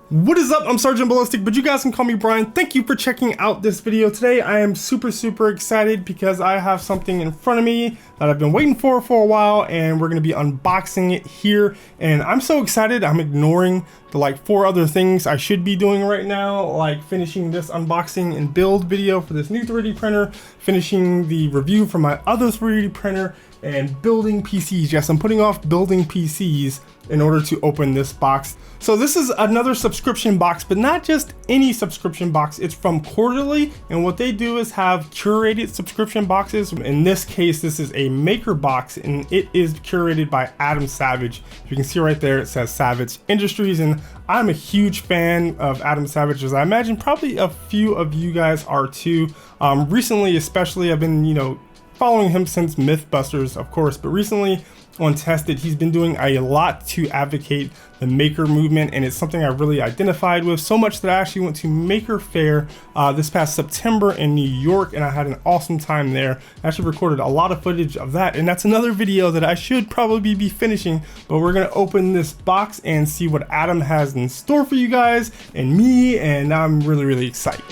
What is up? I'm Sergeant Ballistic, but you guys can call me Brian. Thank you for checking out this video today. I am super excited because I have something in front of me that I've been waiting for a while, and we're going to be unboxing it here. And I'm so excited, I'm ignoring the like 4 other things I should be doing right now, like finishing this unboxing and build video for this new 3D printer, finishing the review for my other 3D printer, and building PCs. Yes, I'm putting off building PCs in order to open this box. So this is another subscription box, but not just any subscription box. It's from Quarterly, and what they do is have curated subscription boxes. In this case, this is a maker box, and it is curated by Adam Savage. You can see right there, it says Savage Industries, and I'm a huge fan of Adam Savage, as I imagine probably a few of you guys are too. Recently, especially, I've been, following him since Mythbusters, of course, but recently on Tested, he's been doing a lot to advocate the maker movement, and it's something I really identified with, so much that I actually went to Maker Faire this past September in New York, and I had an awesome time there. I actually recorded a lot of footage of that, and that's another video that I should probably be finishing, but we're gonna open this box and see what Adam has in store for you guys and me, and I'm really excited.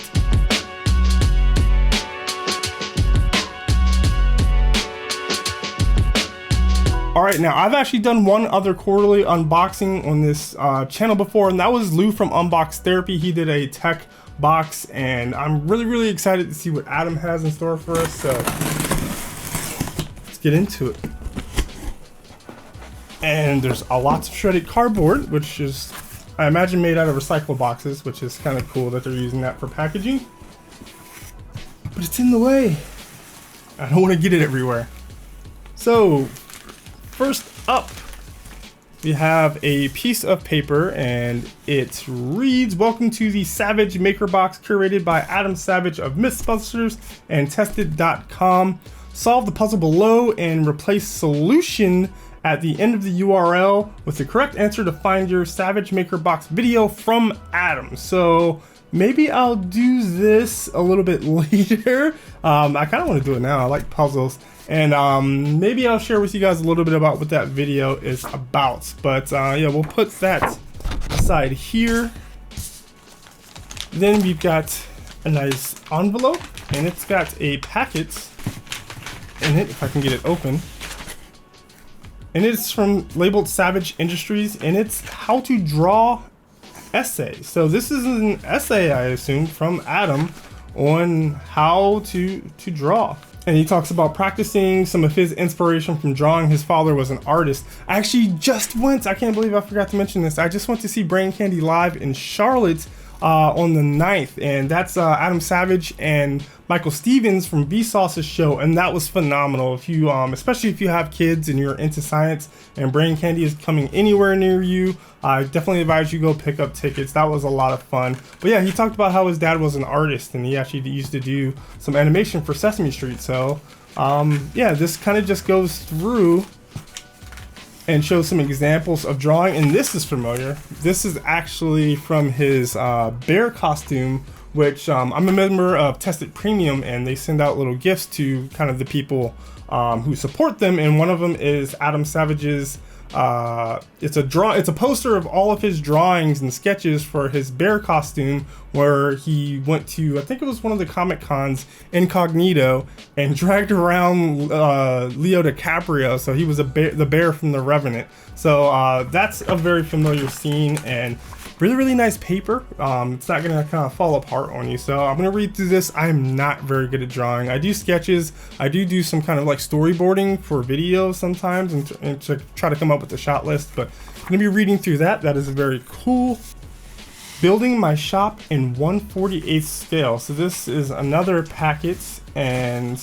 Alright, now I've actually done one other quarterly unboxing on this channel before, and that was Lou from Unbox Therapy. He did a tech box, and I'm really excited to see what Adam has in store for us, so let's get into it. And there's a lot of shredded cardboard, which is, I imagine, made out of recycled boxes, which is kind of cool that they're using that for packaging. But it's in the way. I don't want to get it everywhere. So, first up, we have a piece of paper, and it reads, "Welcome to the Savage Maker Box, curated by Adam Savage of Mythbusters and Tested.com. Solve the puzzle below and replace solution at the end of the URL with the correct answer to find your Savage Maker Box video from Adam." So maybe I'll do this a little bit later. I kind of want to do it now. I like puzzles. And maybe I'll share with you guys a little bit about what that video is about. But yeah, we'll put that aside here. Then we've got a nice envelope, and it's got a packet in it, if I can get it open. And it's from labeled Savage Industries, and it's how to draw essay. So this is an essay, I assume, from Adam on how to draw. And he talks about practicing some of his inspiration from drawing. His father was an artist. I actually just went, I can't believe I forgot to mention this, I just went to see Brain Candy live in Charlotte on the 9th, and that's Adam Savage and Michael Stevens from Vsauce's show, and that was phenomenal. If you especially if you have kids and you're into science and Brain Candy is coming anywhere near you, I definitely advise you go pick up tickets. That was a lot of fun. But yeah, he talked about how his dad was an artist, and he actually used to do some animation for Sesame Street. So yeah, this kind of just goes through and shows some examples of drawing, and this is familiar. This is actually from his bear costume, which I'm a member of Tested Premium, and they send out little gifts to kind of the people who support them, and one of them is Adam Savage's it's a poster of all of his drawings and sketches for his bear costume, where he went to, I think it was one of the Comic Cons incognito, and dragged around Leo DiCaprio. So he was the bear from The Revenant. So that's a very familiar scene, and really nice paper. It's not gonna kind of fall apart on you. So I'm gonna read through this. I'm not very good at drawing. I do sketches. I do some kind of like storyboarding for videos sometimes, and to try to come up with a shot list, but I'm gonna be reading through that. That is very cool. Building my shop in 1/48 scale. So this is another packet, and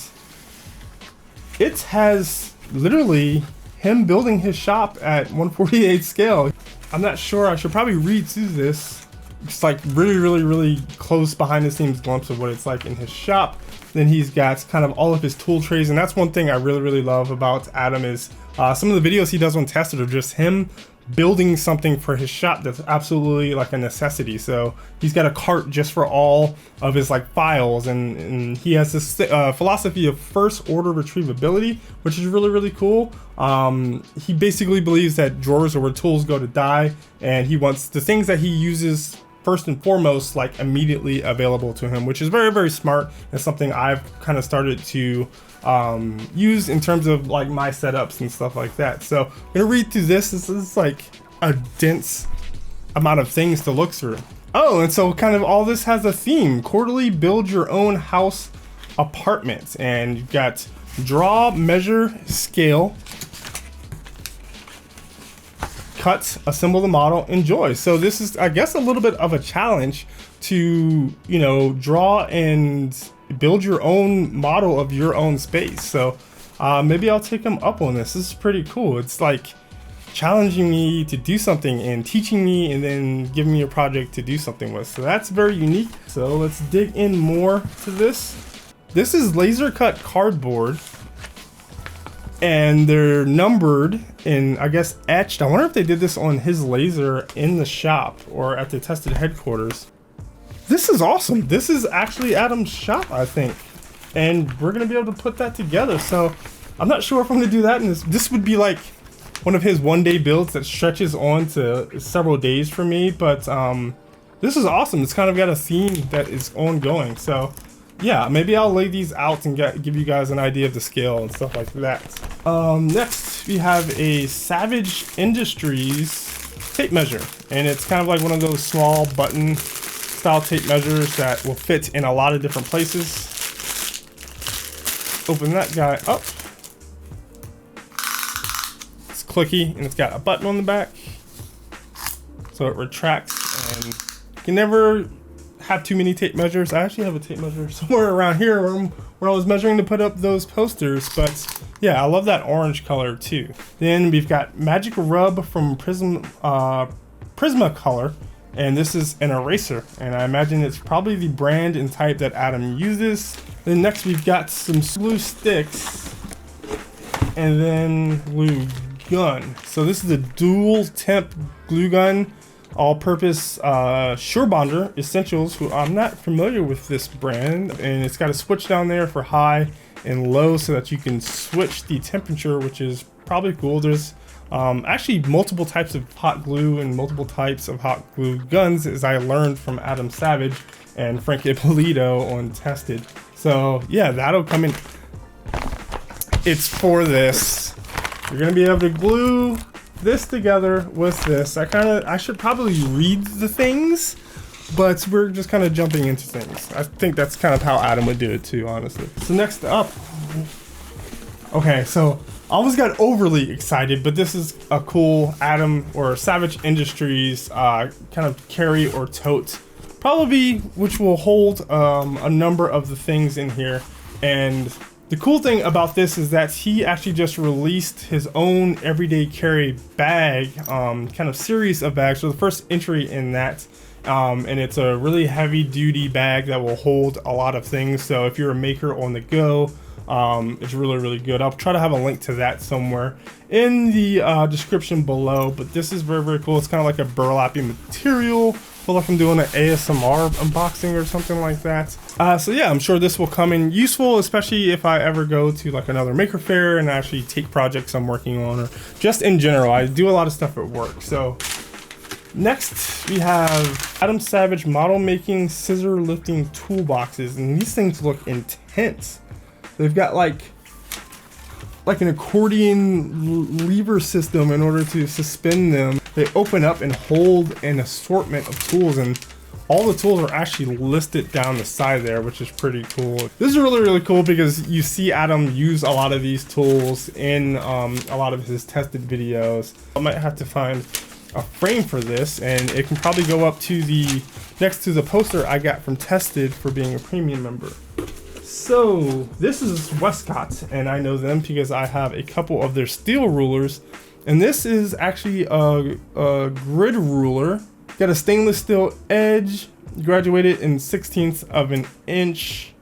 it has literally him building his shop at 1/48 scale. I'm not sure, I should probably read through this. It's like really close behind the scenes glimpse of what it's like in his shop. Then he's got kind of all of his tool trays, and that's one thing I really love about Adam is some of the videos he does on Tested are just him building something for his shop that's absolutely like a necessity. So he's got a cart just for all of his like files, and he has this philosophy of first order retrievability, which is really cool. He basically believes that drawers are where tools go to die, and he wants the things that he uses first and foremost like immediately available to him, which is very, very smart, and something I've kind of started to use in terms of like my setups and stuff like that. So I'm gonna read through this. This is like a dense amount of things to look through. Oh, and so kind of all this has a theme: quarterly build your own house apartment. And you've got draw, measure, scale, cut, assemble the model, enjoy. So this is, I guess, a little bit of a challenge to, you know, draw and build your own model of your own space. So maybe I'll take him up on this. This is pretty cool. It's like challenging me to do something and teaching me and then giving me a project to do something with. So that's very unique. So let's dig in more to this. This is laser cut cardboard, and they're numbered and I guess etched. I wonder if they did this on his laser in the shop or at the tested headquarters. This is awesome. This is actually Adam's shop, I think, and we're gonna be able to put that together. So I'm not sure if I'm gonna do that, and this would be like one of his one-day builds that stretches on to several days for me, but this is awesome. It's kind of got a theme that is ongoing. So yeah, maybe I'll lay these out and give you guys an idea of the scale and stuff like that. Next, we have a Savage Industries tape measure, and it's kind of like one of those small button style tape measures that will fit in a lot of different places. Open that guy up. It's clicky, and it's got a button on the back, so it retracts, and you can never have too many tape measures. I actually have a tape measure somewhere around here where I was measuring to put up those posters, but yeah, I love that orange color too. Then we've got Magic Rub from Prismacolor, and this is an eraser, and I imagine it's probably the brand and type that Adam uses. Then next we've got some glue sticks, and then glue gun. So this is a dual temp glue gun, all-purpose Sure Bonder Essentials, who I'm not familiar with this brand, and it's got a switch down there for high and low so that you can switch the temperature, which is probably cool. There's actually multiple types of hot glue and multiple types of hot glue guns, as I learned from Adam Savage and Frank Ippolito on Tested. So yeah, that'll come in. It's for this. You're gonna be able to glue this together with this. I should probably read the things, but we're just kind of jumping into things. I think that's kind of how Adam would do it too, honestly. So next up, okay, so I almost got overly excited, but this is a cool Adam or Savage Industries kind of carry or tote, probably, which will hold a number of the things in here. And the cool thing about this is that he actually just released his own everyday carry bag, kind of series of bags. So the first entry in that, and it's a really heavy duty bag that will hold a lot of things. So if you're a maker on the go, it's really, really good. I'll try to have a link to that somewhere in the description below, but this is very, very cool. It's kind of like a burlappy material. I feel like I'm doing an ASMR unboxing or something like that. So yeah, I'm sure this will come in useful, especially if I ever go to like another maker fair and actually take projects I'm working on, or just in general. I do a lot of stuff at work. So next we have Adam Savage model making scissor lifting toolboxes, and these things look intense. They've got like an accordion lever system in order to suspend them. They open up and hold an assortment of tools, and all the tools are actually listed down the side there, which is pretty cool. This is really, really cool because you see Adam use a lot of these tools in a lot of his tested videos. I might have to find a frame for this, and it can probably go up to the next to the poster I got from Tested for being a premium member. So this is Westcott, and I know them because I have a couple of their steel rulers, and this is actually a grid ruler. Got a stainless steel edge, graduated in 1/16 of an inch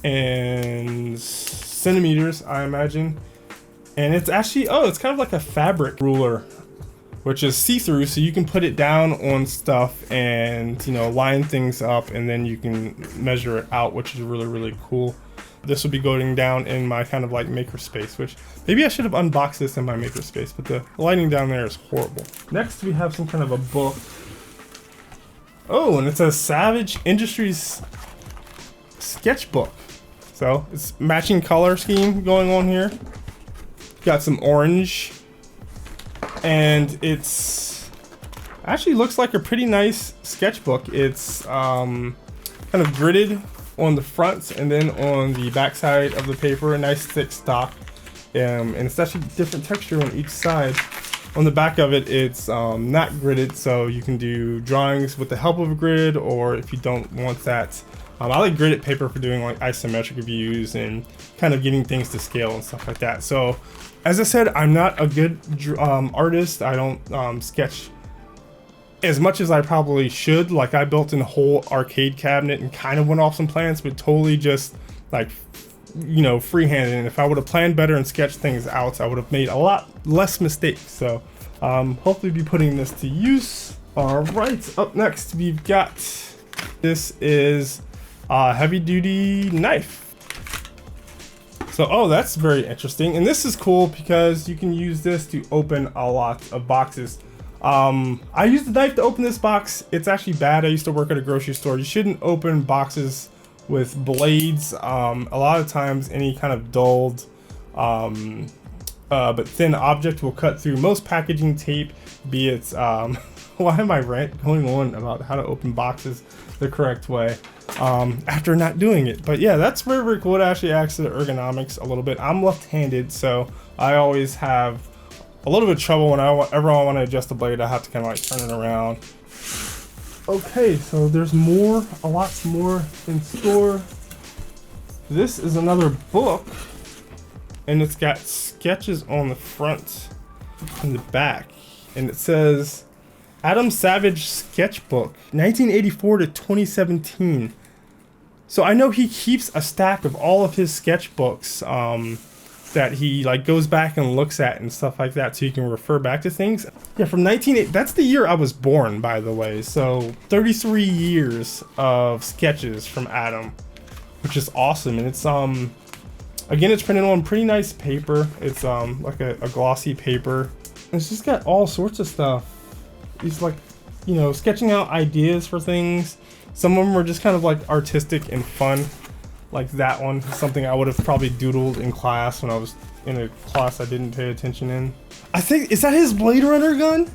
and centimeters, I imagine. And it's actually, oh, it's kind of like a fabric ruler, which is see-through, so you can put it down on stuff and, you know, line things up, and then you can measure it out, which is really, really cool. This will be going down in my kind of like makerspace, which maybe I should have unboxed this in my makerspace, but the lighting down there is horrible. Next, we have some kind of a book. Oh, and it's a Savage Industries sketchbook. So it's matching color scheme going on here. Got some orange, and it's actually looks like a pretty nice sketchbook. It's kind of gridded on the front and then on the back side of the paper, a nice thick stock, and it's actually different texture on each side. On the back of it, it's not gridded, so you can do drawings with the help of a grid, or if you don't want that, I like gridded paper for doing like isometric views and kind of getting things to scale and stuff like that. So as I said, I'm not a good artist. I don't sketch as much as I probably should. Like, I built a whole arcade cabinet and kind of went off some plans, but totally just like, you know, freehanded. And if I would have planned better and sketched things out, I would have made a lot less mistakes. So hopefully be putting this to use. All right, up next we've got, this is a heavy duty knife. So, oh, that's very interesting. And this is cool because you can use this to open a lot of boxes. I used the knife to open this box. It's actually bad. I used to work at a grocery store. You shouldn't open boxes with blades. A lot of times any kind of dulled but thin object will cut through most packaging tape, be it why am I going on about how to open boxes the correct way after not doing it? But yeah, that's very, very cool. It actually adds to the ergonomics a little bit. I'm left-handed, so I always have a little bit of trouble whenever I want to adjust the blade. I have to kind of like turn it around. Okay, so there's more, a lot more in store. This is another book, and it's got sketches on the front and the back, and it says Adam Savage Sketchbook 1984 to 2017. So I know he keeps a stack of all of his sketchbooks that he like goes back and looks at and stuff like that, so you can refer back to things. Yeah, from 1980, that's the year I was born, by the way. So 33 years of sketches from Adam, which is awesome. And it's again, it's printed on pretty nice paper. It's like a glossy paper. It's just got all sorts of stuff. He's like, you know, sketching out ideas for things. Some of them are just kind of like artistic and fun. Like that one, something I would have probably doodled in class when I was in a class I didn't pay attention in. I think, is that his Blade Runner gun?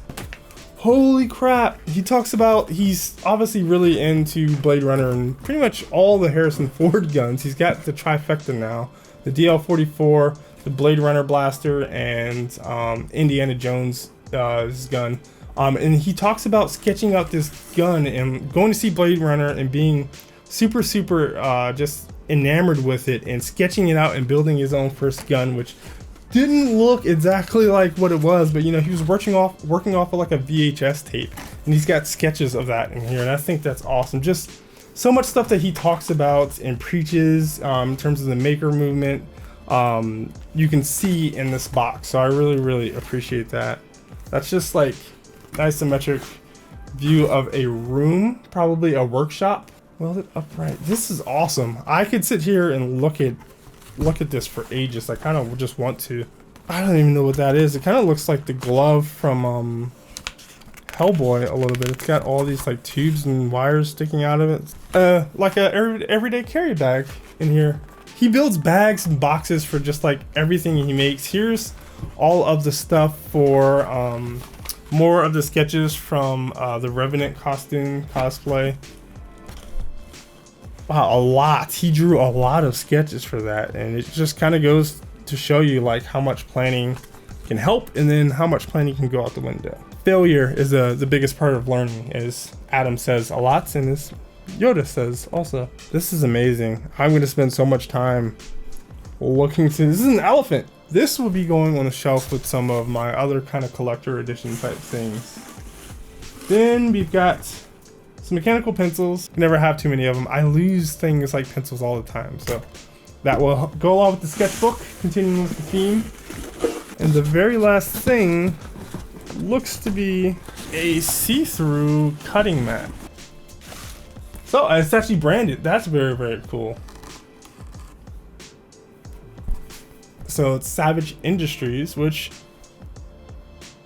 Holy crap. He talks about, he's obviously really into Blade Runner and pretty much all the Harrison Ford guns. He's got the trifecta now. The DL-44, the Blade Runner blaster, and Indiana Jones' gun. And he talks about sketching out this gun and going to see Blade Runner and being super just enamored with it and sketching it out and building his own first gun, which didn't look exactly like what it was, but you know, he was working off of like a VHS tape, and he's got sketches of that in here, and I think that's awesome. Just so much stuff that he talks about and preaches in terms of the maker movement, you can see in this box. So I really appreciate that. That's just like isometric view of a room, probably a workshop. Welded upright. This is awesome. I could sit here and look at this for ages. I kind of just want to. I don't even know what that is. It kind of looks like the glove from Hellboy a little bit. It's got all these like tubes and wires sticking out of it. Like a everyday carry bag in here. He builds bags and boxes for just like everything he makes. Here's all of the stuff for more of the sketches from the Revenant costume cosplay. Wow, a lot. He drew a lot of sketches for that, and it just kind of goes to show you like how much planning can help, and then how much planning can go out the window. Failure is the biggest part of learning, as Adam says a lot, and this Yoda says also. This is amazing. I'm going to spend so much time looking to. This is an elephant. This will be going on a shelf with some of my other kind of collector edition type things. Then we've got some mechanical pencils. Never have too many of them. I lose things like pencils all the time, so that will go along with the sketchbook, continuing with the theme. And the very last thing looks to be a see-through cutting mat. So it's actually branded. That's very cool. So it's Savage Industries, which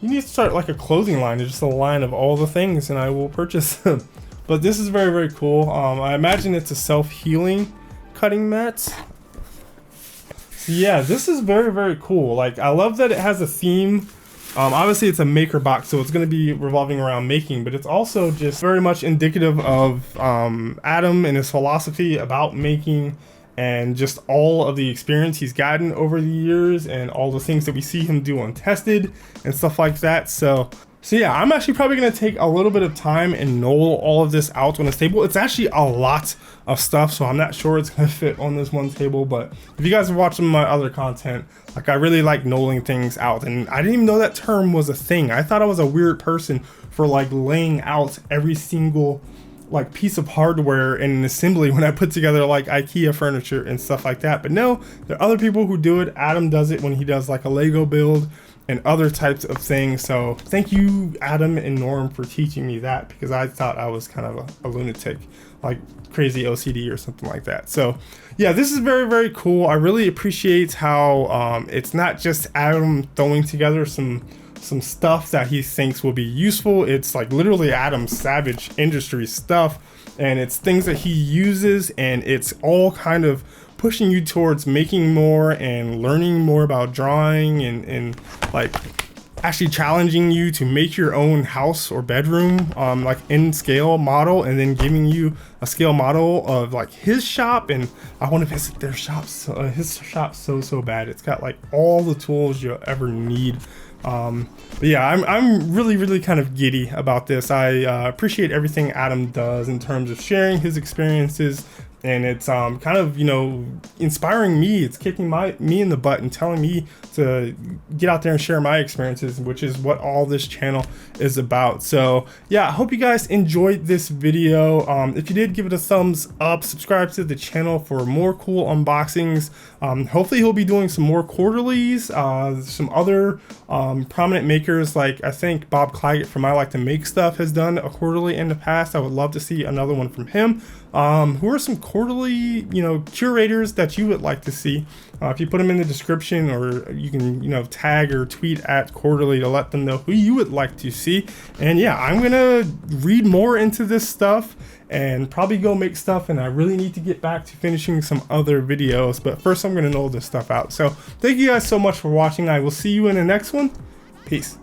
you need to start like a clothing line. It's just a line of all the things, and I will purchase them. but this is very, very cool. I imagine it's a self-healing cutting mat. So yeah, this is very, very cool. Like, I love that it has a theme. Obviously it's a maker box, so it's going to be revolving around making, but it's also just very much indicative of Adam and his philosophy about making, and just all of the experience he's gotten over the years, and all the things that we see him do untested and stuff like that. So yeah, I'm actually probably going to take a little bit of time and knoll all of this out on this table. It's actually a lot of stuff, so I'm not sure it's going to fit on this one table, but if you guys are watching my other content, like, I really like knolling things out, and I didn't even know that term was a thing. I thought I was a weird person for like laying out every single like piece of hardware in an assembly when I put together like IKEA furniture and stuff like that. But no, there are other people who do it. Adam does it when he does like a Lego build and other types of things. So thank you, Adam and Norm, for teaching me that, because I thought I was kind of a lunatic, like crazy OCD or something like that. So yeah, this is very, very cool. I really appreciate how it's not just Adam throwing together some stuff that he thinks will be useful. It's like literally Adam's Savage Industries stuff, and it's things that he uses, and it's all kind of pushing you towards making more and learning more about drawing, and like actually challenging you to make your own house or bedroom like in scale model, and then giving you a scale model of like his shop. And I want to visit their shops. His shop's so bad. It's got like all the tools you'll ever need. But yeah, I'm really kind of giddy about this. I appreciate everything Adam does in terms of sharing his experiences, and it's kind of, you know, inspiring me. It's kicking me in the butt and telling me to get out there and share my experiences, which is what all this channel is about. So yeah, I hope you guys enjoyed this video. If you did, give it a thumbs up, subscribe to the channel for more cool unboxings. Hopefully he'll be doing some more quarterlies, some other prominent makers, like I think Bob Claggett from I Like to Make Stuff has done a quarterly in the past. I would love to see another one from him. Who are some quarterly, you know, curators that you would like to see? If you put them in the description, or you can, you know, tag or tweet at quarterly to let them know who you would like to see. And yeah, I'm gonna read more into this stuff and probably go make stuff, and I really need to get back to finishing some other videos, but first I'm gonna knoll this stuff out. So thank you guys so much for watching. I will see you in the next one. Peace.